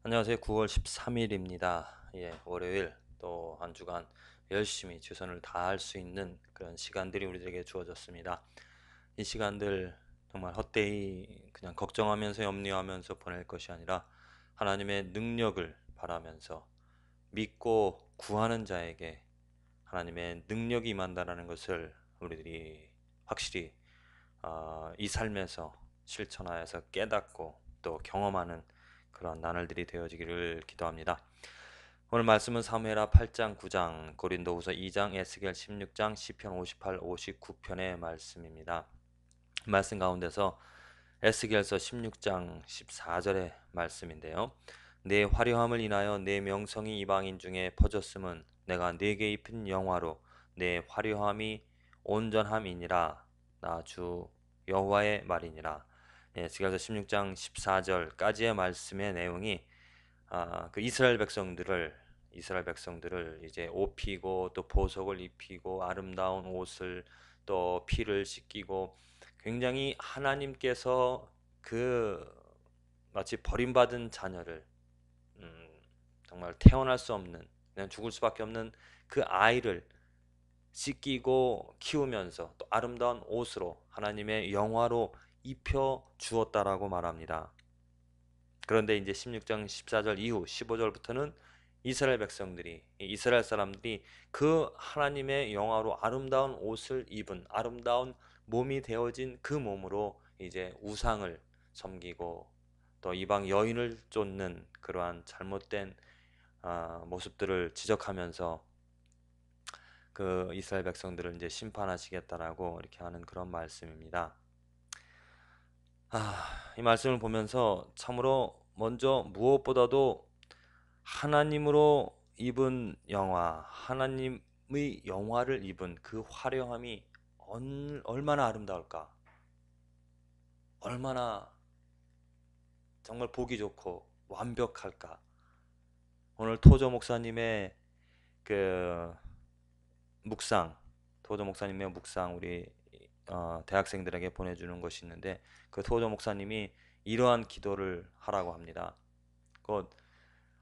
안녕하세요. 9월 13일입니다. 월요일 또 한 주간 열심히 최선을 다할 수 있는 그런 시간들이 우리들에게 주어졌습니다. 이 시간들 정말 헛되이 그냥 걱정하면서 염려하면서 보낼 것이 아니라 하나님의 능력을 바라면서 믿고 구하는 자에게 하나님의 능력이 임한다는 것을 우리들이 확실히 이 삶에서 실천하여서 깨닫고 또 경험하는 그런 나날들이 되어지기를 기도합니다. 오늘 말씀은 사무엘하 8장, 9장, 고린도후서 2장, 에스겔 16장, 시편 58, 59편의 말씀입니다. 말씀 가운데서 에스겔서 16장 14절의 말씀인데요. 내 화려함을 인하여 내 명성이 이방인 중에 퍼졌음은 내가 네게 입힌 영화로 내 화려함이 온전함이니라. 나 주 여호와의 말이니라. 에스겔서 16장 14절까지의 말씀의 내용이 그 이스라엘 백성들을 이제 옷피고 또 보석을 입히고 아름다운 옷을 또 피를 씻기고 굉장히 하나님께서 그 마치 버림받은 자녀를 음, 정말 태어날 수 없는 그냥 죽을 수밖에 없는 그 아이를 씻기고 키우면서 또 아름다운 옷으로 하나님의 영화로 입혀 주었다라고 말합니다. 그런데 이제 16장 14절 이후 15절부터는 이스라엘 사람들이 그 하나님의 영화로 아름다운 옷을 입은 아름다운 몸이 되어진 그 몸으로 이제 우상을 섬기고 또 이방 여인을 쫓는 그러한 잘못된 모습들을 지적하면서 그 이스라엘 백성들을 이제 심판하시겠다라고 이렇게 하는 그런 말씀입니다. 이 말씀을 보면서 참으로 먼저 무엇보다도 하나님으로 입은 영화, 하나님의 영화를 입은 그 화려함이 얼마나 아름다울까? 얼마나 정말 보기 좋고 완벽할까? 오늘 토조 목사님의 그 묵상, 토조 목사님의 묵상 우리 대학생들에게 보내주는 것이 있는데 그 토조 목사님이 이러한 기도를 하라고 합니다. 곧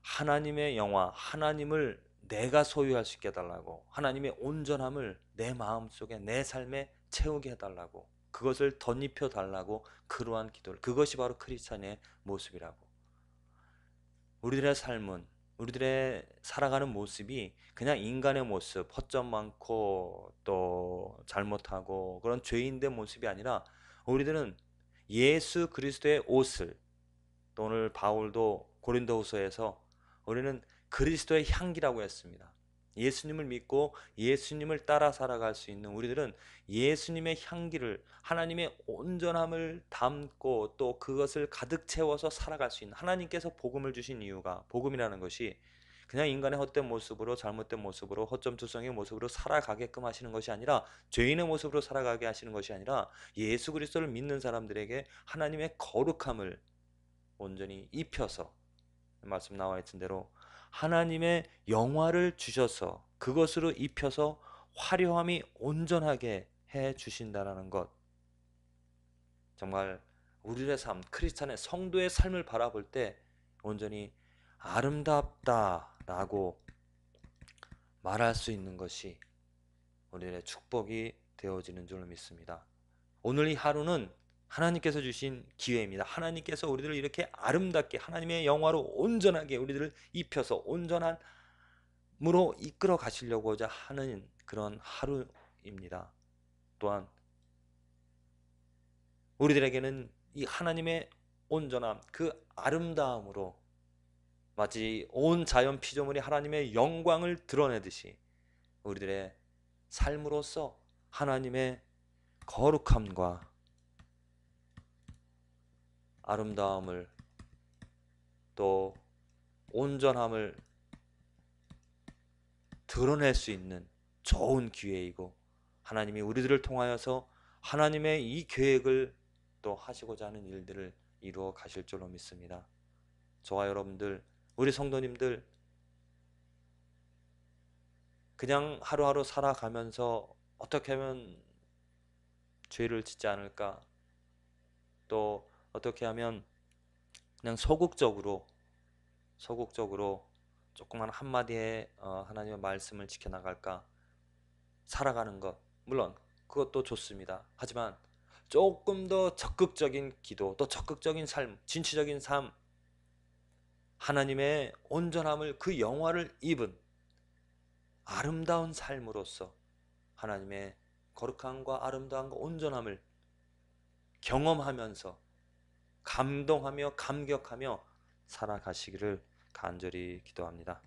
하나님의 영화, 하나님을 내가 소유할 수 있게 해달라고, 하나님의 온전함을 내 마음속에 내 삶에 채우게 해달라고, 그것을 덧입혀 달라고, 그러한 기도를, 그것이 바로 크리스찬의 모습이라고. 우리들의 삶은, 우리들의 살아가는 모습이 그냥 인간의 모습, 허점 많고 또 잘못하고 그런 죄인된 모습이 아니라 우리들은 예수 그리스도의 옷을, 또 오늘 바울도 고린도후서에서 우리는 그리스도의 향기라고 했습니다. 예수님을 믿고 예수님을 따라 살아갈 수 있는 우리들은 예수님의 향기를, 하나님의 온전함을 담고 또 그것을 가득 채워서 살아갈 수 있는, 하나님께서 복음을 주신 이유가, 복음이라는 것이 그냥 인간의 헛된 모습으로, 잘못된 모습으로, 허점투성의 모습으로 살아가게끔 하시는 것이 아니라, 죄인의 모습으로 살아가게 하시는 것이 아니라 예수 그리스도를 믿는 사람들에게 하나님의 거룩함을 온전히 입혀서, 말씀 나와 있던 대로 하나님의 영화를 주셔서 그것으로 입혀서 화려함이 온전하게 해 주신다라는 것, 정말 우리의 삶, 크리스찬의 성도의 삶을 바라볼 때 온전히 아름답다라고 말할 수 있는 것이 우리의 축복이 되어지는 줄로 믿습니다. 오늘 이 하루는 하나님께서 주신 기회입니다. 하나님께서 우리들을 이렇게 아름답게 하나님의 영화로 온전하게 우리들을 입혀서 온전함으로 이끌어 가시려고자 하는 그런 하루입니다. 또한 우리들에게는 이 하나님의 온전함, 그 아름다움으로 마치 온 자연 피조물이 하나님의 영광을 드러내듯이 우리들의 삶으로서 하나님의 거룩함과 아름다움을 또 온전함을 드러낼 수 있는 좋은 기회이고, 하나님이 우리들을 통하여서 하나님의 이 계획을 또 하시고자 하는 일들을 이루어 가실 줄로 믿습니다. 저와 여러분들, 우리 성도님들, 그냥 하루하루 살아가면서 어떻게 하면 죄를 짓지 않을까, 또 어떻게 하면 그냥 소극적으로 소극적으로 조그만 한마디에 하나님의 말씀을 지켜나갈까 살아가는 것, 물론 그것도 좋습니다. 하지만 조금 더 적극적인 기도, 또 적극적인 삶, 진취적인 삶, 하나님의 온전함을, 그 영화를 입은 아름다운 삶으로서 하나님의 거룩함과 아름다움과 온전함을 경험하면서 감동하며 감격하며 살아가시기를 간절히 기도합니다.